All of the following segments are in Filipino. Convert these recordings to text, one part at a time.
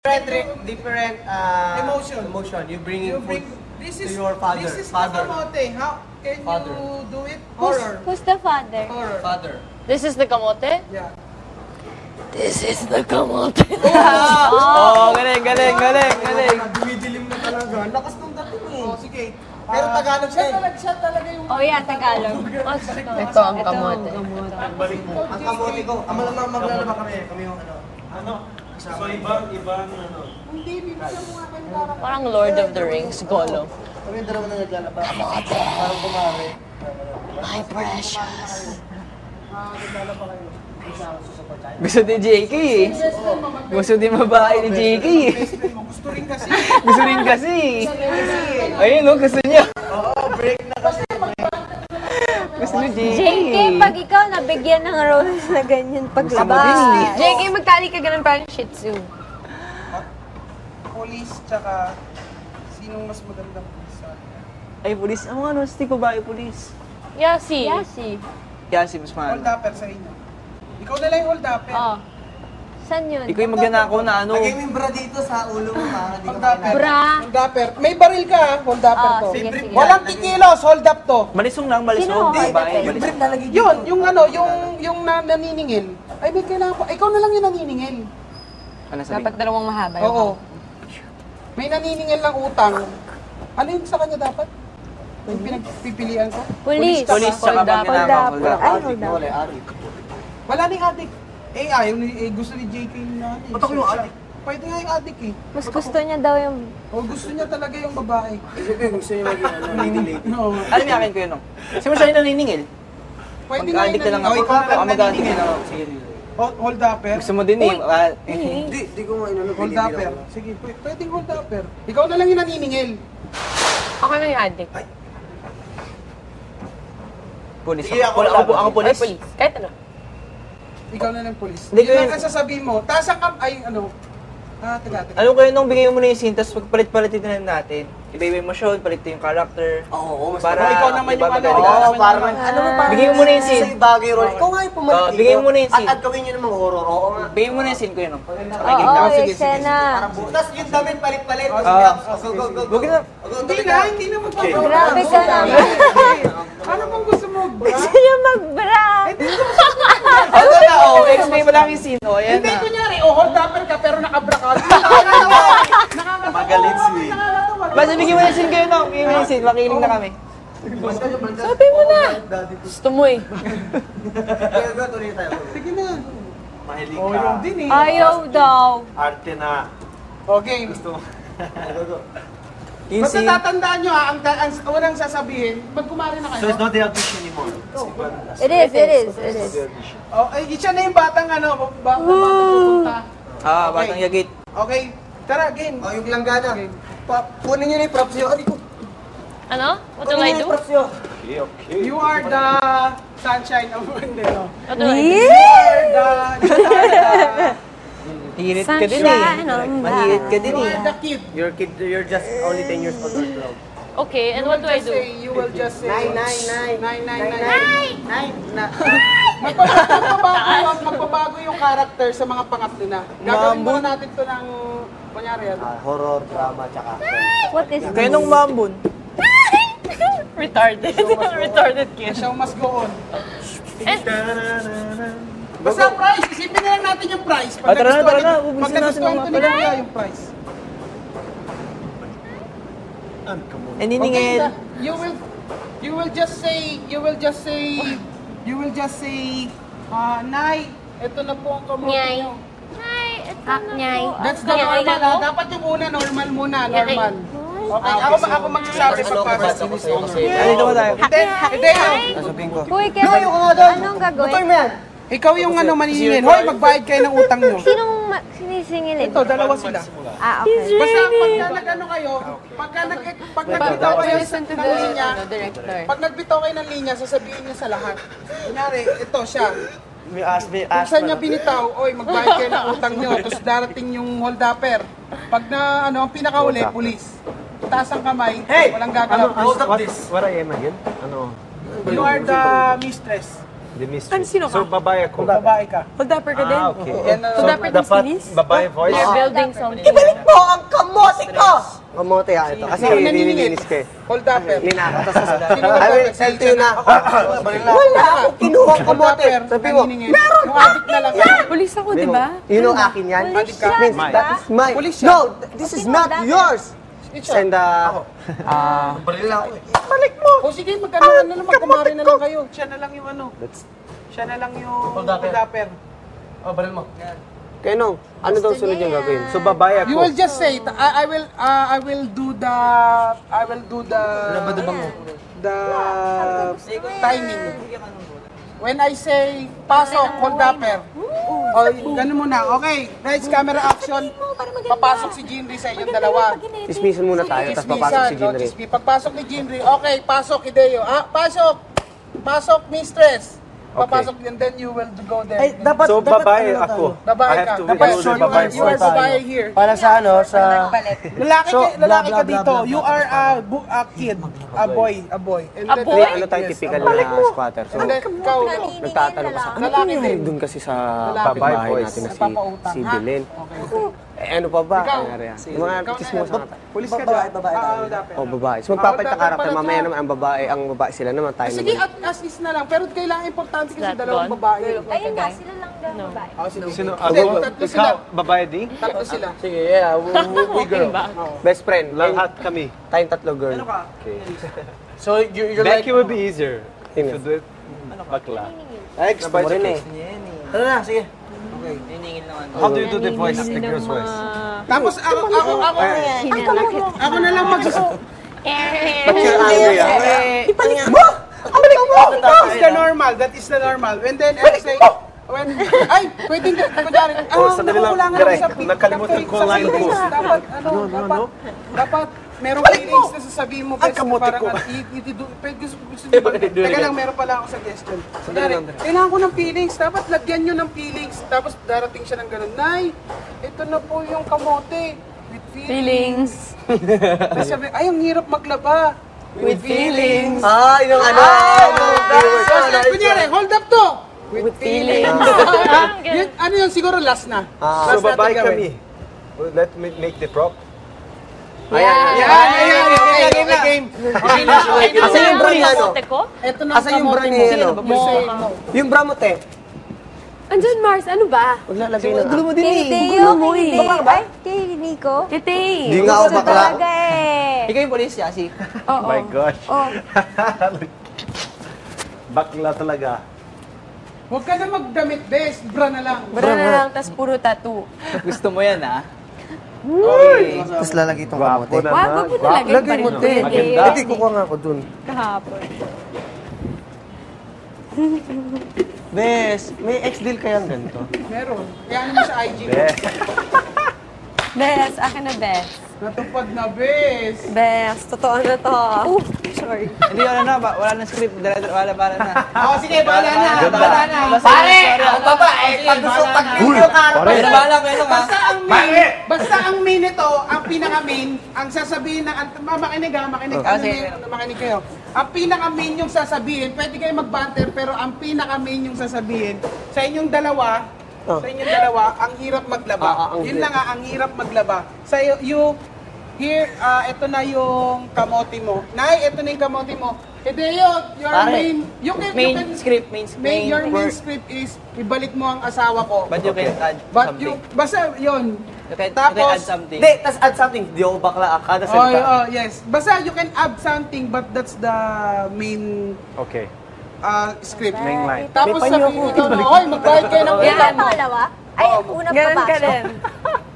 different emotion. You bring food to your father. This is the kamote. How can you do it? Horror. Who's the father? Horror. Father. This is the kamote? Yeah. This is the kamote. Oh, galing. Dumidilim na talaga. Lakas ng dating eh. Oh, sige. Pero Tagalog siya eh. Siya talaga yung... Oh yeah, Tagalog. Ito ang kamote. Ang kamote ko. Ang maglalaba kami. Kami yung ano. So ibang Hindi, bibigyan mo nga kayo para... Parang Lord of the Rings, Gollum. Kami yung dalawa na naglalaba. Kamote. Parang kumari. My precious. Naglalaba kayo. Gusto ni JK eh. Gusto din babae ni JK eh. Gusto rin kasi. Gusto rin kasi. Ayun no, gusto niya. Oo, break na kasi. Gusto ni JK. JK, pag ikaw nabigyan ng rose na ganyan paglabas. JK, magtali ka ganun parang Shih Tzu. Police, tsaka... Sinong mas magandang police sa atin? Ay, pulis. Ang ano, stick babae pulis. Yasi. Yasi. Yasi, mas mahal. Hold upper sa inyo. Ikaw na lang yung hold upper. Oh. Saan yun? Ikaw yung magnanakaw na ano. Lagay mo yung bra dito sa ulo mo para di ka Hold upper. Bra. Hold upper. May baril ka ha, hold upper to. Sige, sige. Walang kikilos, hold up to. Malisong lang, malisong. Sino? Babae, Yung malisong. break nalagay dito. Yun, yung ano, yung naniningil. Ay, may kailangan pa. Ikaw na lang yung naniningil. Ano sabi? Dapat dalawang mahaba yun. Oo. May naniningil ng utang. Ano yung sa kanya dapat? Yung pinagpipilian ko? Police. Police, saka magnanakaw. Hold up. Ay, hold up. Wala na yung addict. Eh, ayaw ni, gusto ni JK na. Ba't ako yung addict? Pwede nga yung addict eh. Mas gusto niya daw yung... O gusto niya talaga yung babae. Gusto niya maging lady. Oo. Ano yung akin ko yun? Kasi mo siya yung naniningil. Pwede nga Mag-addict ka lang yung ako. ikaw Baka mag-addict ka lang ako. Sige. Hold upper. Gusto mo din eh. Hindi ko nga inano. Hold upper. Sige, pwedeng hold upper. Ikaw na lang yung naniningil. Ako na yung addict. Pulis. Sige, ako pulis. Ay, police. Kahit ano. Ikaw na lang police. Hindi ko Yun yun- lang ang sasabihin mo. Taas ang ay ano. Taga. Alam ko yun nung bigay mo na yung scene, tapos pagpalit-palitin na natin. Iba-iba yung emotion, palit yung character. Oo, mas Para ikaw naman yung ano. Oo, parang ano mo parang Bigay mo na yung scene. sa bagay role. Ikaw nga yung pumalit Oo, bigay mo na yung scene. At gawin nyo namang horror. Oo nga. Bigay mo na yung scene ko yun. Oo, sige, eksena. Tapos yung damit palit-palit. Go. Huwag na. Hindi na magpapagawa. Grabe ka naman. Ano bang gusto mo? Gusto niya mag-bra. Ano na, explain mo lang yung scene. O, ayan Hindi, na. kunyari, hold upper ka pero nakabra ka. Magaling sweet. Basta bigyan mo na yung scene kayo, no? Bigyan mo yung scene, makikinig na kami. Sabi mo na. Gusto mo eh. Tuloy tayo. Sige na. mahilig Oh, ka. yung din eh. Ayaw daw. Arte na. Okay. Yung Basta scene. tatandaan nyo ha, ang unang sasabihin, magkumari na So kayo. it's not the audition anymore. It is. Oh, ay, siya na yung batang ano, batang pupunta. Batang yagit. Okay, tara, game. Oh, yung langgana. Kunin nyo na yung props nyo. Ano? What do I Kunin nyo na do? yung props nyo. You are the sunshine of Monday, no? What do I do? You are the Hirit ka din eh. Sunshine on Mahirit ka din you eh. are the kid. You're just only 10 years old or 12. Okay, and what do I do? You will just say, Nine. Magbabago yung character sa mga pangatlo na. Gagawin muna natin to ng, kunyari, Horror, drama, tsaka What is Kaya nung mambon. Retarded. Retarded kid. the show must go on. And, Basta price, isipin na lang natin yung price. Tara na. Pag Ubusin natin nagustuhan mga ko ni pala. Kuya yung price. Naniningil. You will just say, Nay, ito na po ang kamote Nyay. nyo. Nyay. That's the normal ha. Dapat yung una, normal muna, normal. Okay, ako magsasabi pagpapasok. Dito ba tayo? Hindi. Sasabihin ko. Uy, Kevin, anong gagawin? Ikaw yung ano maniningil. Hoy, magbayad kayo ng utang nyo. Sinong sinisingilin? Ito, dalawa sila. Okay. Basta pagka nag-ano kayo, pag nagbitaw kayo ng linya, director. pag nagbitaw kayo ng linya, sasabihin niya sa lahat. Kunyari, ito siya. We ask Kung saan niya binitaw, oy, magbayad kayo ng utang nyo, tapos darating yung hold upper. Pag na, ano, ang pinakauli, pulis. Taas ang kamay, walang gagalaw. Hold up this. What I am again? Ano? You are the mistress. The mystery. Ano, sino ka? So, babae ako. Babae ka. Holdapper ka din? Ah, okay. Yan na So, dapat yung Dapat stilis? babae voice? You're building something. Ibalik mo ang kamote ko! Kamote ito. Kasi Sino nililinis ko eh. Hold upper. Linakatas sa sulat. Sino I will tell you na. Wala akong kinuha ang kamote. Sabi mo, meron yung adik na lang. Pulis ako, di ba? you know akin yan? Pulis siya, Means di that ba? is mine. Pulis siya. No, this is not yours. And Balik mo. O sige, magkano na lang, magkumari na lang kayo. Siya na lang yung ano. Siya na lang yung hold upper. oh, baril mo. Kaya no, ano daw sunod yung gagawin? So, babae You ako. will just say, I will do the timing. When I say pasok, hold upper. O, ganun muna. Okay, next camera action. Papasok si Jinri sa inyong dalawa. Chismisan muna tayo, tapos papasok si Jinri. Pagpasok ni Jinri, okay, pasok Hideo. Pasok! Pasok, mistress! Papasok and then you will go there. Ay, dapat, So, babae ako. Babae I have ka. to Babae, do the babae you are voice. babae here. Para sa ano, sa... Lalaki, So, lalaki blah, ka blah, dito. blah, blah, You are a kid, a boy. And A then- boy? Ano tayo, typical na squatter. So, And then, ikaw, nagtatanong ka sa lalaki din. doon kasi sa Lalaki. kapitbahay Voice. natin na Nagpapautang, si ha? Belen. Okay. Eh, ano pa ba? Ikaw. Nangyari yan. Yung mga chismosa nga tayo. Pulis ka dyan. Dapat. O, babae. So, magpapalit ng karakter. Mamaya naman ang babae sila naman tayo Sige, naman. as is na lang. Pero kailangan importante kasi That dalawang gone? babae. Ayun nga, sila lang daw babae. Sino? Hindi, tatlo sila. Ikaw, babae din? Tatlo sila. Sige, yeah. We girl. Best friend. Lahat kami. Tayong tatlo girl. Okay. So, you're Becky will be easier. Sino? To do it. Bakla. Ay, gusto mo rin eh. Ano na, sige. How do you do the voice? The girl's voice? Tapos ako na lang But you're angry, ah. Ibalik mo! That is the normal. That is the normal. And then I say, ay, pwedeng kunyari, sandali lang, nakukulangan Direk. ako sa pick. Nakalimutan ko ang line ko. Dapat merong feelings na sasabihin mo, best, na parang teka lang, meron pala akong suggestion. Kunyari, kailangan ko ng feelings, dapat lagyan nyo ng feelings, tapos darating siya ng ganun, Nay, ito na po yung kamote, with feelings. Tapos sabi, ay, ang hirap maglaba. With feelings. Ah, yung ano. Kunyari, hold up to. With feelings. Ano yun, siguro last na. So, Last natin babae gawin. kami. Let me make the prop. Game. Asan yung bra niya, ano? Kamote ko? Ito na Asan yung bra niya, ano? Yung bra mo, te. Andyan, Mars. Ano ba? Maglalagay na. Gulo mo din Kay eh. Hideo, mo kay eh. Hideo. Ay, kay Nico. Tete. Hindi nga ako bakla. Talaga eh. Ikaw yung polis, Yasi. Oo. My gosh. Oh. Bakla talaga. Huwag ka na magdamit, best. Bra na lang. Bra na lang, tas puro tattoo. Gusto mo yan, ha? Tapos lalagay itong Gwapo kamote. naman. Wag mo nalagay Lagay mo, te. Maganda. Hindi, kukuha nga ako dun. Kahapon. Bes, may ex-deal kayang ganito? Meron. Kaya ano mo sa IG mo? Eh, Bes, akin na bes. Natupad na, best. Bes, totoo na to. Sorry. Hindi, wala na. Wala na script. Wala na. Sige, bahala na. Ganda. Bahala na. Pare! Ang babae, pag-video ka. Bahala kayo nga. Basta ang main nito, ang pinaka-main, ang sasabihin ng, makinig makinig kayo. Ang pinaka-main yung sasabihin, pwede kayo mag-banter, pero ang pinaka-main yung sasabihin, sa inyong dalawa, ang hirap maglaba. Yun lang nga, ang hirap maglaba. Sa you, here, ito na yung kamote mo. Nay, ito na yung kamote mo. Hideo, your main, your main script is, ibalik mo ang asawa ko. But you can add But something. basta yun. You can Tapos, add something. Hindi, tas add something. Di ako bakla. Kada salita. yes. Basta you can add something, but that's the main okay. script. Main line. Tapos sabihin ikaw na, oy, magbayad kayo ng Yan, utang mo. pangalawa. Ay, unang Ganun ka papasok. din.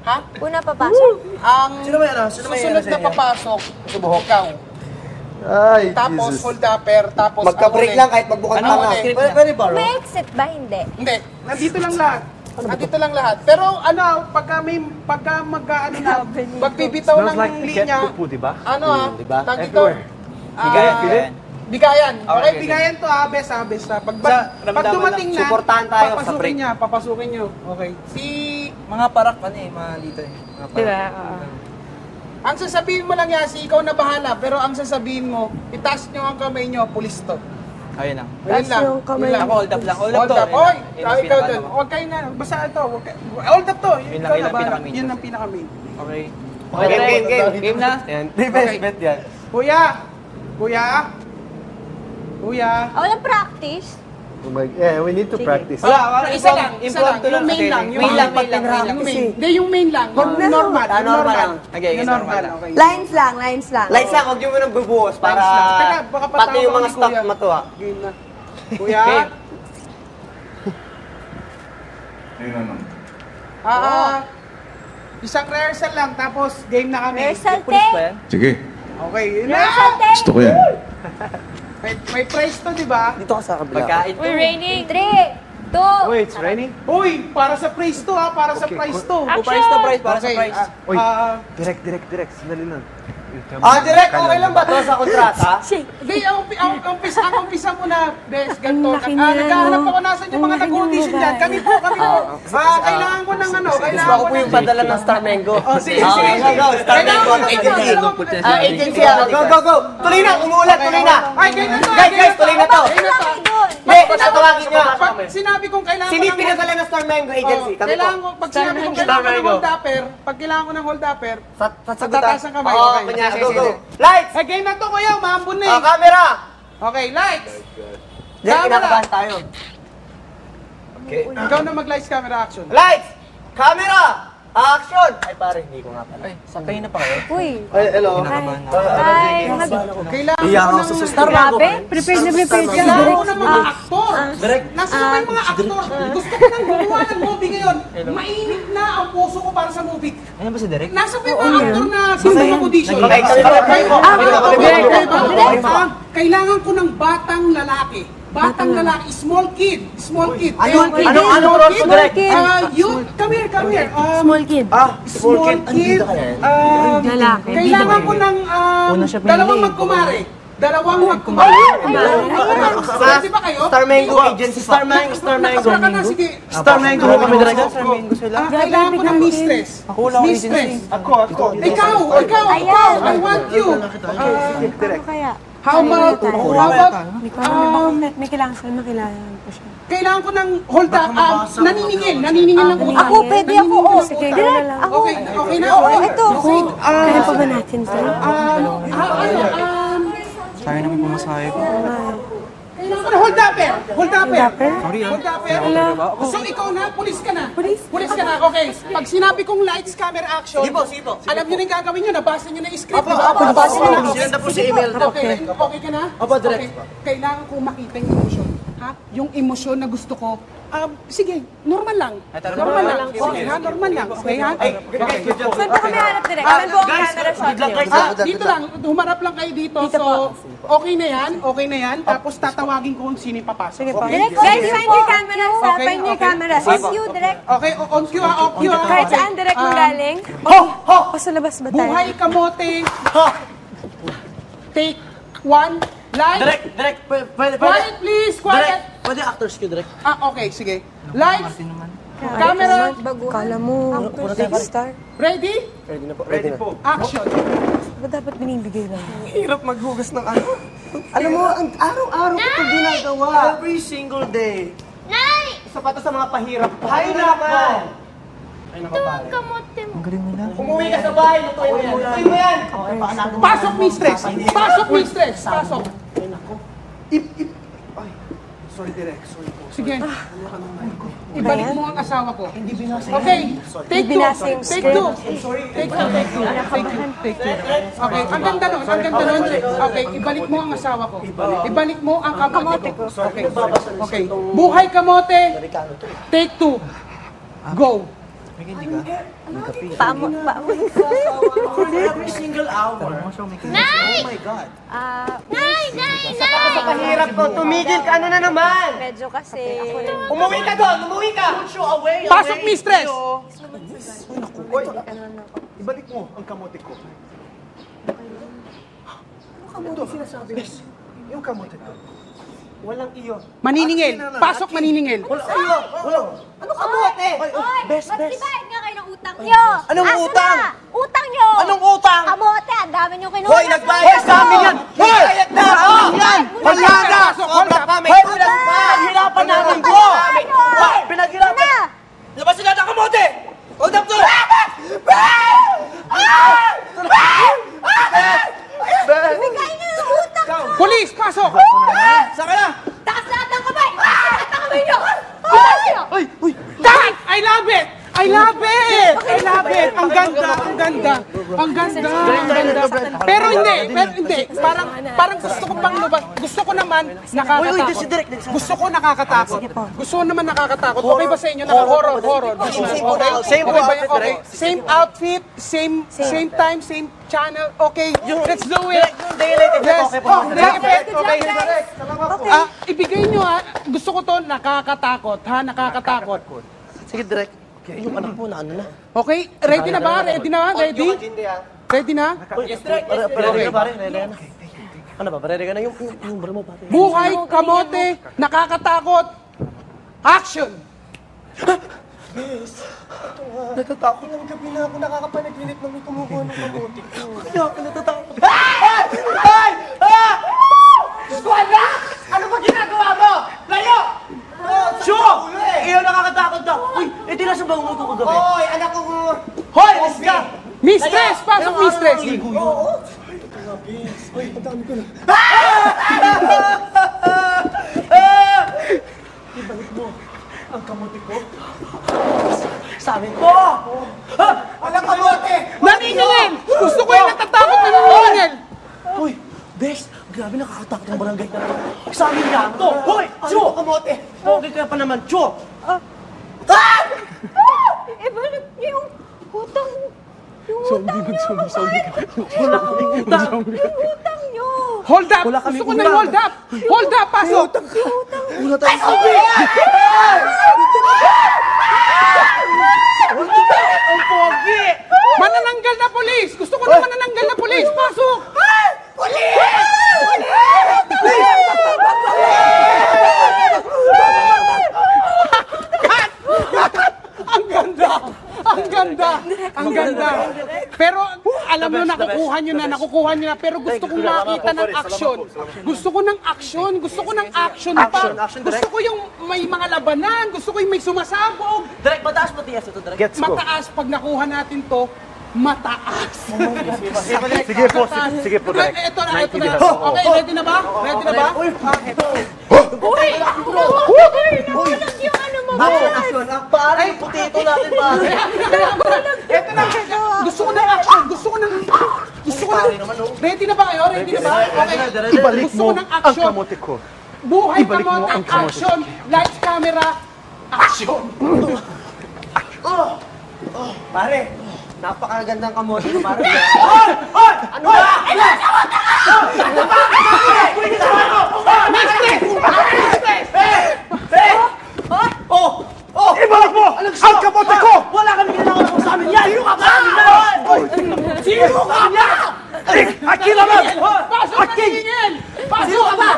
Ha? Una papasok. Ang Sino ba yan, ah? Sino ba yan susunod sa na inyo? papasok, ikaw. Ay, Tapos hold upper, tapos magka-break ang lang kahit magbukas Ano pa nga. ulit? Pwede ba, no? May exit ba? Hindi. Hindi, nandito lang lahat. Nandito lang lahat. Pero pagka mag-ano na, magbibitaw ng Smells like linya, cat pupu, di ba? diba? tag dito. Bigayan. Bigayan. Okay, Okay, bigayan to bes ha. Pag ramdaman dumating na, Supportahan tayo sa break. papasukin nyo. Okay. Mga parak pa mga dito eh. Mga parak. Diba? Oo. Ang sasabihin mo lang Yasi, ikaw na bahala. Pero ang sasabihin mo, itaas nyo ang kamay nyo, pulis to. Ayun lang. Ayun lang. yung kamay. Yun lang. Ako, hold up lang. Hold up Hold to. up. Oy! Yun ang Ikaw pinaka- dun. Huwag kayo na. Basta ito. Hold up to. Yun lang, Ikaw yun na ang bahala. pinaka-main. Yun ang pinaka-main. Okay. Okay, game. Game na? Yan. Di best bet yan. Kuya! Kuya! Kuya! Walang practice. Oh my, yeah, we need to practice. Wala, Isa lang. impromptu Yung main kasi. lang. Main lang. Yung main. Hindi, yung main lang. Yung normal. Ah, normal lang. Okay, Yung normal lang. Okay. Lines lang, lines lang. Lights lang, huwag nyo mo nang bubuhos para Teka, baka pati yung patawa mga ni staff Kuya. matuwa. Game na. Kuya! Game. Isang rehearsal lang, tapos game na kami. Rehearsal, Pulis te. ba yan? Sige, Okay, yun na. Rehearsal, te. gusto ko yan. May prize to, di ba? Dito ka sa kabila. Pagkain. Uy, raining. 3, 2, Wait, it's raining? Uy, para sa prize to ha, para sa prize to. Price to price, para sa Okay, price. Uy. ah, Direct. Sandali lang. Direct, okay lang ba to sa kontrata? Hindi, ang umpisa mo na, Bes, ganito. Ang laki niya, Naghahanap no? ako nasan yung mga Ang laki nag-audition ng dyan. Kami po. Kailangan ko ng ano, kailangan Ako ko po yung padala ng Star Mango. Oh, sige, Ah, sige. go. Star Mango ang agency. Agency, go. Tuloy na, umuulat, tuloy na. Ay, ganyan to. Guys, tuloy na to. Hey, tatawagin nyo. Pag sinabi kong kailangan Sino ko yung pinadala ng Star Mango agency? Kami po. Kailangan ko, pag sinabi kong kailangan ko ng hold-upper, pag kailangan ko ng hold-upper, Sasagutan. tataas ang kamay. Oo, Okay. kanya. Sige, Go, sige. go. Lights! Eh, game na to, kuya. Umambon na eh. Camera! Okay, lights. Diyan, Camera. kinakabahan tayo. Ikaw na mag-lights camera action. Lights! Camera! Action! Ay pare, hindi ko nga pala. Sakay na pa kayo? Uy. Ay, hello. Ay, Kailangan Iyak ko ako sa ng... Star Mango. grabe. Prepared na prepared ka. Kailangan ko ng mga aktor. Direct. Nasaan ba yung mga aktor? Gusto ko nang gumawa ng movie ngayon. Mainit na ang puso ko para sa movie. Ano ba si Derek? Nasa ba yung mga aktor na sino yung audition? Okay, kami po. Kailangan ko ng batang lalaki. Batang lalaki, small kid. Small kid. Anong Small role kid? ko, Direk? Youth, come here. Small kid. Small kid. Lalaki. Kailangan ko ng dalawang magkumare. Dalawang magkumare. Pwede ba kayo? Star Mango agency. Star Mango. Nakasara ka na, sige. Star Mango mo kami direct. Kailangan ko ng mistress. Mistress. Ako. Ikaw. I want you. Ano kaya? How about, May kailangan sa'yo, makilala ko siya. kailangan ko ng hold up, naniningil ng utang. Ako, pwede ako. Oh. Sige, Direct, gano'n lang. ako. Okay na, Oo, okay. ito. Okay. Kaya pa ba natin ito? Sayang naman pumasahe ko. Kailangan ko ng hold upper. Hold upper. Sorry ah. Hold upper. So ikaw na, pulis ka na. Pulis ka na, okay. Pag sinabi kong lights, camera, action, alam nyo na yung gagawin nyo, nabasa nyo na yung script. Nabasa nyo na. Sinanda po si email. Okay ka na? Opo, direct. Okay. Kailangan ko makita yung emosyon. Ha? Yung emosyon na gusto ko. Sige, normal lang. Normal lang. Okay ha? Normal lang. Okay ha? Saan po kami hanap direct? Saan po ang camera shot niyo? Dito lang, humarap lang kayo dito. So, okay na yan. Tapos tatawagin ko kung sino yung papasok. Sige Direct, guys, find your cameras ha. Okay, Find your okay. cameras. It's you, direct. Okay, on cue ha, on cue ha. Kahit Okay. saan direct mo galing? Ho! O sa labas ba tayo? Buhay kamote. Take one. Light. Direct. Pwede. Quiet please, quiet. Pwede actors ko direct. Okay, sige. Lights. Camera. Kala mo, big star. Ready? Ready po. Action. Ba't dapat binibigay lang? Hirap maghugas ng ano. Alam mo, ang araw-araw ko itong ginagawa. Every single day. Nay! Isa pa to sa mga pahirap ko. Hay naman! Ito ang kamote mo. Umuwi ka sa bahay, lutuin mo yan. Lutuin mo yan! Pasok, mistress. Pasok, mistress. Pasok. Sorry, direct. Sorry po. Sige. Ibalik mo ang asawa ko. Hindi binasa. Okay. Take two. binasa yung Take script. two. Take two. Okay. Ang ganda nun. Okay. Ibalik mo ang asawa ko. Ibalik mo ang kamote ko. Okay. Buhay kamote. Take two. Go. Paamo. Every single hour. Nay! Oh my God. Nay! Sa pahirap ko, tumigil ka ano na naman. Medyo kasi... Umuwi ka doon, umuwi ka! Push you away, Pasok, mistress. Ibalik mo ang kamote ko. Yung kamote ko. Walang iyo. Maniningil. Pasok, maniningil. Wala iyo. Wala. Ano kamote? Oy! Magtibayad nga kayo ng utang nyo! Anong Asa utang? na? Utang nyo! Anong utang? Kamote! Ang dami nyo kinuha. Hoy, nagbayad sa amin yan! Hoy! Nagbayad na! Wala na. Sobra ka! ang ganda. Ang ganda. Pero hindi. Parang gusto ko pang lubas. Gusto ko naman nakakatakot. Gusto ko nakakatakot. Gusto ko naman nakakatakot. Okay ba sa inyo? Naka-horror. Okay. Same outfit, same time, same channel. Okay, let's do it. Yes. Okay. Ibigay nyo ha. Gusto ko to nakakatakot. Ha, nakakatakot. Sige, direct. Yung anak mo na ano na. Okay, ready na ba? Ready na? Ready? Ready na? Yes, direct. Ready na. Ano ba? Ready ka na yung bro mo, pare. Buhay, kamote, nakakatakot. Action! Natatakot ng gabi na ako nakakapanaginip na may kumukuha ng kamote ko. Kaya ako natatakot. Wala! Ano ba ginagawa mo? Layo! Sure! Iyo nakakatakot daw. Uy, ito na sa bangon ko kagabi. Hoy, anak ko! Hoy! Mistress! Pasok, mistress! Oo. Uy, ang dami ko na. Ibalik mo ang kamote ko. Sabi ko! Walang kamote! Naningil! Gusto ko yung natatakot na naningil! Uy, bes, grabe nakakatakot ang barangay na ito. Sa amin yan to! Hoy! Cho! Kamote! Okay kaya pa naman, Cho! Bakit yung utang... Zombie. Wala kaming utang. Yung utang nyo! Hold up! Gusto ko ng hold up! Hold up! Pasok! Wala tayong sabi! Ang pogi! Manananggal na polis! Gusto ko ng manananggal na polis! Pasok! Ang ganda! Pero alam nyo, nakukuha nyo na. Pero gusto kong makita ng action. Gusto ko ng action pa. Gusto ko yung may mga labanan. Gusto ko yung may sumasabog. Direk, mataas matigas ito, Direk. Mataas, pag nakuha natin to, mataas. Sige po, Direk. Ito na. Okay, ready na ba? Uy! Nakulang yung ano mo ba? Parang putito natin, pare. Ito na. Gusto ko ng action. Ready na ba kayo? Ready na ba? Okay. Ibalik Gusto mo ko ng ang action. kamote ko. Buhay Ibalik mo kamote, ang kamote. action. Lights, camera, action. Pare, napakagandang kamote ko, pare. Ano ba? Ibalik mo ang kamote ko! Wala kami kailangan mo sa amin yan! Sino ka ba? Sino ka ba? Akila lang! Pasok na tingin! Pasok ka ba?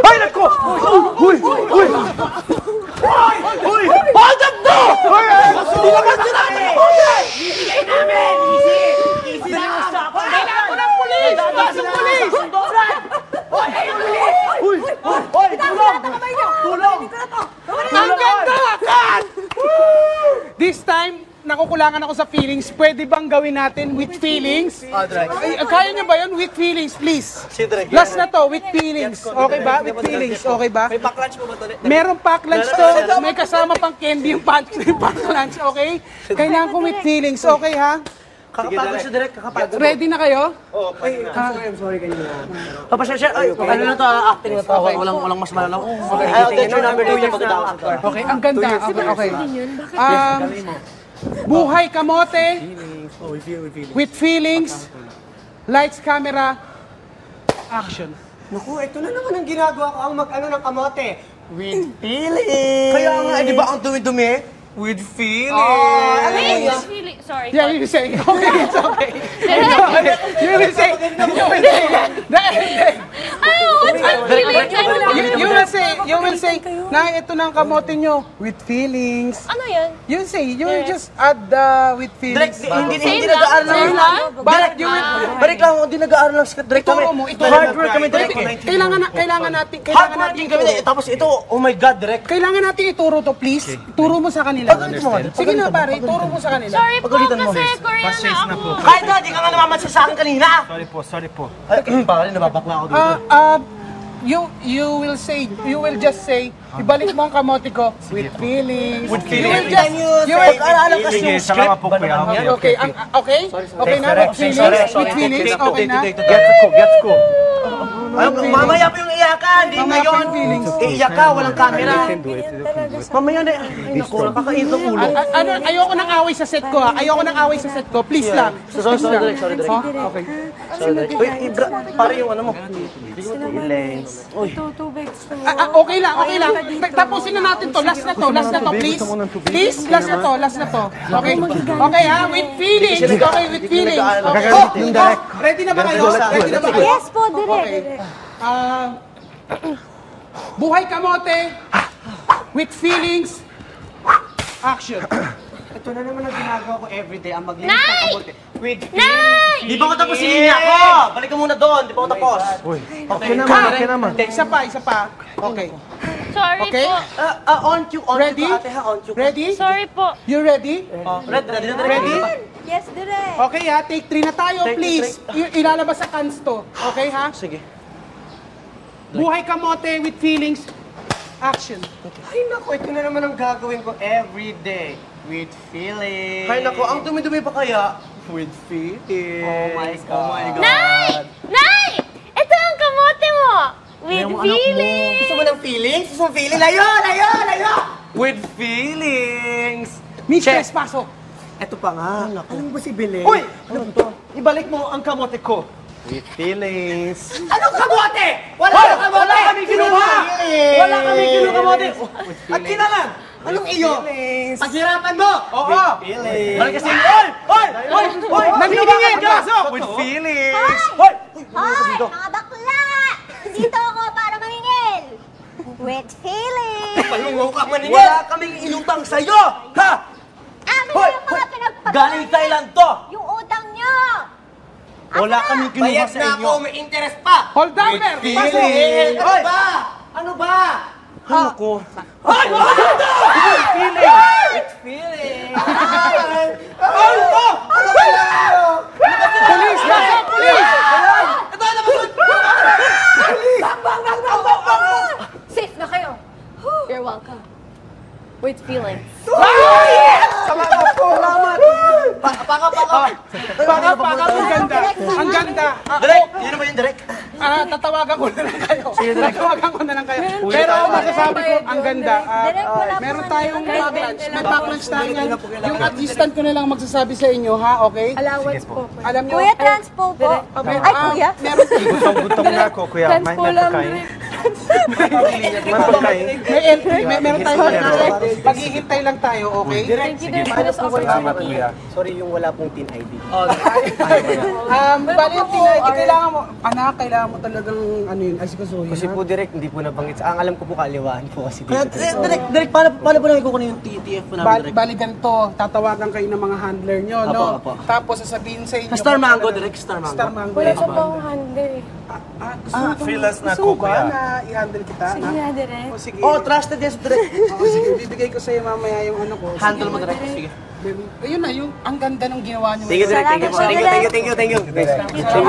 Ay, nako! Uy! Hold up to! Hindi naman sinabi! Kailangan ko ng pulis! Pasok pulis! Ang ganda! Cut! This time, nakukulangan ako sa feelings. Pwede bang gawin natin with feelings? Ay, kaya niyo ba yun? With feelings, please. Last na to, with feelings. Okay ba? With feelings, okay ba? May pack lunch mo ba ito? Meron pack lunch to. May kasama pang candy yung pack lunch, okay? Kailangan ko with feelings, okay ha? Kakapagod siya, Direk. Kakapagod. Ready na kayo? I'm sorry kanina. Papasya. Ay, ano na to, acting na to. Walang mas malalaw. Okay, attention number 2 yung pagkakaktor. Okay, ang ganda. Okay. Buhay kamote. With feelings. Lights, camera, action. Naku, ito na naman ang ginagawa ko ang mag-ano ng kamote. With feelings. Kaya nga, di ba ang dumi-dumi? With feelings. Wait, feeling. Sorry. Yeah, you say. Okay, it's okay. You will say. You will say. Na ito ng kamote nyo. With feelings. Ano yan? You say. You will just add the with feelings. Hindi nag-aaral lang. Balik lang, hindi nag-aaral lang sa direct kami. Hard work kami, direct. Kailangan natin. Hard working kami. Tapos ito, oh my God, direct. Kailangan natin ituro to, please. Ituro mo sa kanila. Sige na, pare. Ituro mo sa kanila. Sorry po, kasi Korean na ako. Kahit na, di ka nga namamansa sa akin kanina. Sorry po. Pare, nababakla ako dito. you will just say, ibalik mo ang kamote ko with feelings. With You will feelings. just, you will, Alam kasi Sige, yung salamat script. po kuya. okay, okay? Okay na, with feelings, with feelings, okay na? Gets ko. Mamaya pa yung iyakan, di Mamaya pa ngayon. yung feelings. Iiyak ka, walang camera. Talaga sa Mamaya na, ay naku, nakakain ng ulo. Ayoko nang away sa set ko ha. Ayoko nang away sa set ko. Please lang. Sorry, Direk. Okay. Uy, para yung ano mo. Feelings. tubig. Okay lang. Tapusin na natin to. Last na to, please. Please, last na to. Okay? Okay ha, with feelings. Okay, with feelings. Ready na ba kayo? Ready na ba kayo? Yes po, direct. Buhay kamote. With feelings. Action. Ito na naman ang ginagawa ko everyday, ang maglinis ng kamote. With Nay! Di ba ako tapos sininya ko? Balik ka muna doon, di ba ako tapos? Okay naman. Isa pa. Okay. Sorry Okay? po. On cue, Ready? ate ha, on cue. Ready? Sorry po. You ready? Ready? Yes, direct. Okay ha, take 3 na tayo, please. Ilalabas sa cans to. Okay ha? Sige. Buhay kamote with feelings. Action. Ay naku, ito na naman ang gagawin ko everyday. With feelings. Ay naku, ang dumi-dumi pa kaya? With feelings. Oh my God. Nay! Nay! Ito ang kamote mo! With feelings! Gusto mo ng feelings? Gusto mo ng feelings? Layo! With feelings. Mistress, pasok. Ito pa nga. Ano ba si Belen? Uy! Ano to? Ibalik mo ang kamote ko. With feelings. Anong kamote? Wala kami kinuha! Wala kami kinuha kamote! At kinalan! Anong iyo? Paghirapan mo! Oo! With feelings. Balik kasi Oy! Naniningin ka! With feelings. Hoy! Hoy, mga bakla! Dito ako para maningil! With feelings! Palungaw ka maningil! Wala kaming inutang sa'yo! Ha? Amin na yung mga pinagpagawa. Galing Thailand to! Yung utang nyo! Wala kaming kinuha sa inyo. Ako, may interest pa! Hold down there! Pasok! Ano ba? Ano ba? Ano ko? Hoy! With feelings! Ano to? Ano ba yan? Police! Pasok! Police! Ito, labas! Safe na kayo. You're welcome. With feelings. Salamat! Paka! Ang ganda! Ang ganda! Direk! Yun ba yung direk? Tatawagan ko na lang kayo. Pero masasabi ko, ang ganda. Meron tayong back-lunch. May back-lunch tayo yan. Yung assistant ko na lang magsasabi sa inyo, ha? Okay? Allowance po. Alam nyo, Kuya, transpo po. Ay, kuya? meron Gutom na ako kuya. May pagkain. may entry, meron tayong paghihintay lang tayo, okay? Salamat kuya. Sorry, yung wala pong tin ID. Bali yung tinay, kailangan mo, kailangan mo talagang, ano yun, asikasuhin. Kasi po direct, hindi po nabanggit. Ang alam ko po kaliwaan po kasi dito. Direct, paano po namin kukunin yung TTF po namin direct? Bali ganito, tatawagan kayo ng mga handler nyo, no? Apo. Tapos sasabihin sa inyo. Star Mango, direct Star Mango. Star Mango. Wala sa pang handle. Feelers na gusto mo ko, ba kuya. na i-handle kita? Sige na, direct. O sige. Oh, trusted yes, direct. O sige, bibigay ko sa'yo mamaya yung ano ko. Handle mo direct. Sige. Ayun na, yung ang ganda ng ginawa nyo. Thank you, direct. Thank you po. Salamat po, Thank you. Thank you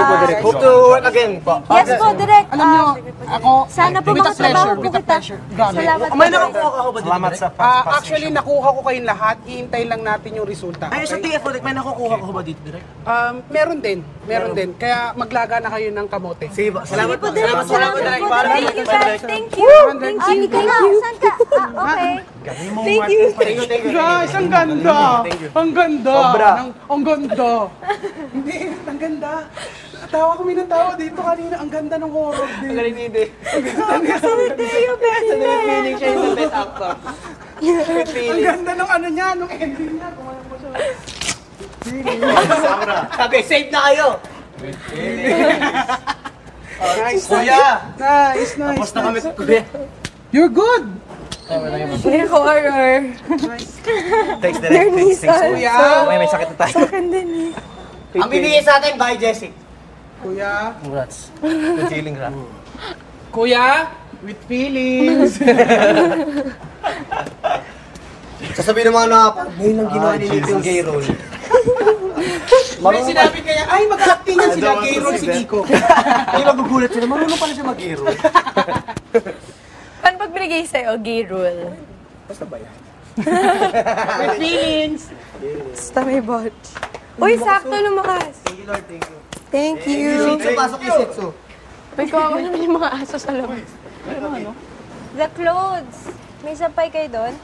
po, direct. Hope to work again po. Yes po, direct. Alam nyo, ako, Sana po with a makatrabaho pleasure, po with a kita. pleasure. Grabe. Salamat po. May nakakuha ka ba dito? Salamat sa Actually, nakuha ko kayong lahat. Iintay lang natin yung resulta. Ay, sa Okay? TF, direct, may nakukuha ko ba dito, direct? Meron din. Kaya maglaga na kayo ng kamote. Sige po. Salamat po. Salamat po, direct. Thank you, guys. Thank you. Thank you. Saan ka? Okay. Thank you. Guys, ang ganda! Ang ganda! Sobra. Ang ganda! Hindi, ang ganda! Tawa kami ng tawa dito kanina. Ang ganda ng horror din. Ang galing hindi. Ang ganda ng ano niya, nung ending niya. Kumain mo siya. Sabi, save na kayo. Nice. Kuya. Nice. Tapos na kami, kuya. You're good! May horror. Thanks, direct. Thanks, Kuya. May sakit na tayo. Ang bibigay sa atin, bye, Jessie. Kuya. Congrats. Good feeling, Ram. Kuya. With feelings. Sasabihin naman na, ngayon lang ginawa ni Nico yung gay role. May sinabi kaya, ay mag-acting yan sila, gay role si Nico. Ay, magugulat sila, marunong pala siya mag-gay role. Paano pag binigay sa'yo, gay rule? Basta ba yan? With feelings. Basta may bot. Uy, sakto lumakas. Thank you, Lord. Thank you. Thank you. Shitsu, pasok yung Shitsu. May kawawa naman yung mga aso sa labas. The clothes. May sampay kayo doon?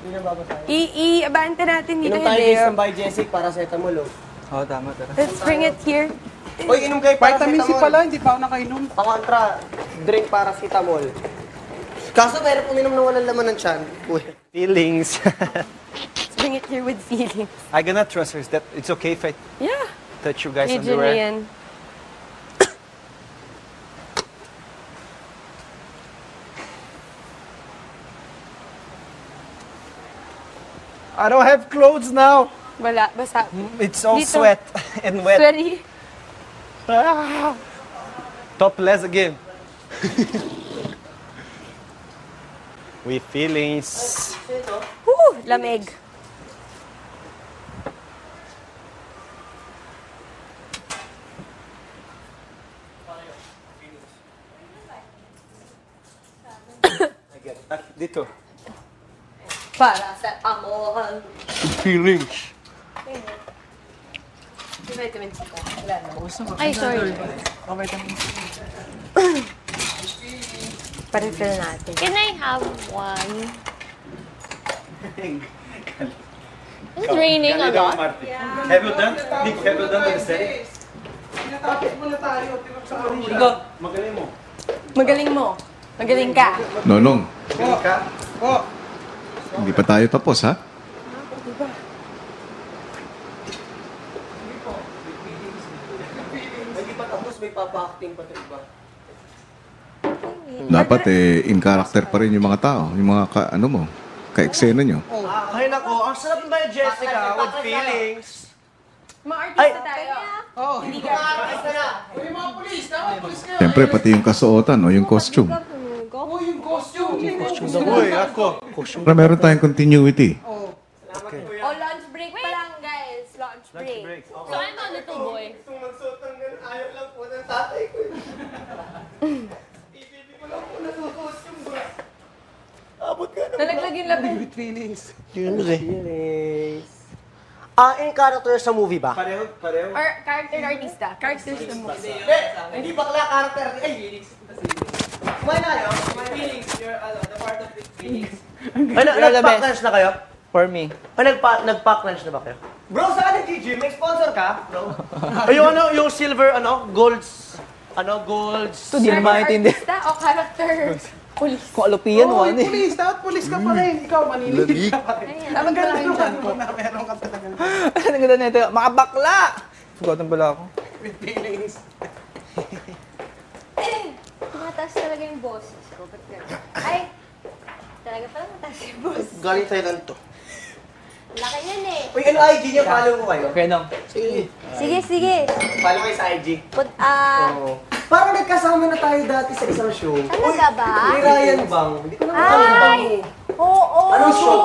I-abante natin dito, Inom tayo guys Hideo. ng by Jessic para sa etamol, oh. Oo, tama, tara. Let's bring it here. Uy, inom kayo Vitamin C paracetamol. pala, hindi pa ako nakainom. Pangontra, drink paracetamol. Kaso pero uminom na walang laman ng tiyan. Uy. Feelings. Let's bring it here with feelings. I gonna trust her. Is that it's okay if I Yeah. touch you guys Agent underwear? yan. I don't have clothes now. Wala, basa. It's all Dito. sweat and wet. Sweaty. Ah. Topless again. With feelings. Woo! Lamig. Dito. Para sa amor. Feelings. Vitamin C ka. Wala na. Ay, sorry. Pa-refill natin. Can I have one? It's raining a lot. Have you done? Nick, have you done the study? Tinatapos muna tayo. Tinapos sa Go. Magaling mo. Magaling mo. Magaling ka. Nonong, Magaling ka? Oh, hindi pa tayo tapos, ha? Hindi pa tapos, may papa-acting pa ito iba. Dapat in character pa rin yung mga tao, yung mga ano mo, ka-eksena nyo. Ay nako, ang sarap ba yung Jessica with feelings? Mga artista tayo. oh. Hindi ka. Uy, yung mga pulis, dapat pulis kayo. Siyempre, pati yung kasuotan o yung costume. Oh, yung costume. Uy, ako. Para meron tayong continuity. Oh. Oh, lunch break pa lang, guys. Lunch break. So, ano ang little boy? Itong magsuot ng ganun, ayaw lang po ng tatay ko. Ibibi ko lang po nasucostume ba? Abot ka naman. Nalaglag yung labi. With feelings. Feelings. In character sa movie ba? Pareho. Or character artista. Characters na mo. Hindi bakla character. Ay, kumain na kayo? Feelings, you're the part of the feelings. Ay, You're the nag-pack best. lunch na kayo? For me. Ay, nag-pack lunch na ba kayo? Bro, saan ang GG? May sponsor ka? Bro? Ay, yung ano, yung silver, golds. Golds. Ito, di na maintindihan. Artista o character? Police. Kung alupian mo, Oh, ano yung eh. pulis. Dapat pulis ka pa rin. Ikaw, maninig ka pa rin. Dapat Ang ganda malaking naman chan mo na meron ka talaga. Ang ganda nito. Mga bakla! Sugatan pala ako. With feelings. Mataas talaga yung boses ko. Ba't gano'n? Ay! Talaga pala mataas yung boses. Galing Thailand to. Laki yan eh. Uy, ano IG niya? Follow ko kayo. Okay, nong. Sige. Sige, sige. Follow kayo sa IG. Oo. Parang nagkasama na tayo dati sa isang show. Talaga ba? Ni Ryan Bang. Hindi ko naman alam Ay! bang. Oo! Anong show?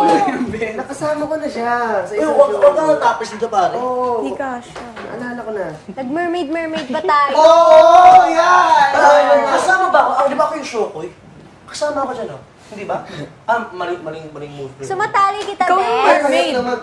Nakasama ko na siya sa isang show. Huwag kang tapos dito pare. Oo. Hindi ka siya. Naalala ko na. Nag-mermaid ba tayo? Oo! Yan! Kasama ba ako? Di ba ako yung show ko? Kasama ako dyan, oh. Hindi ba? Maling move. Sumatali kita, Ikaw yung Bes. mermaid. Naman,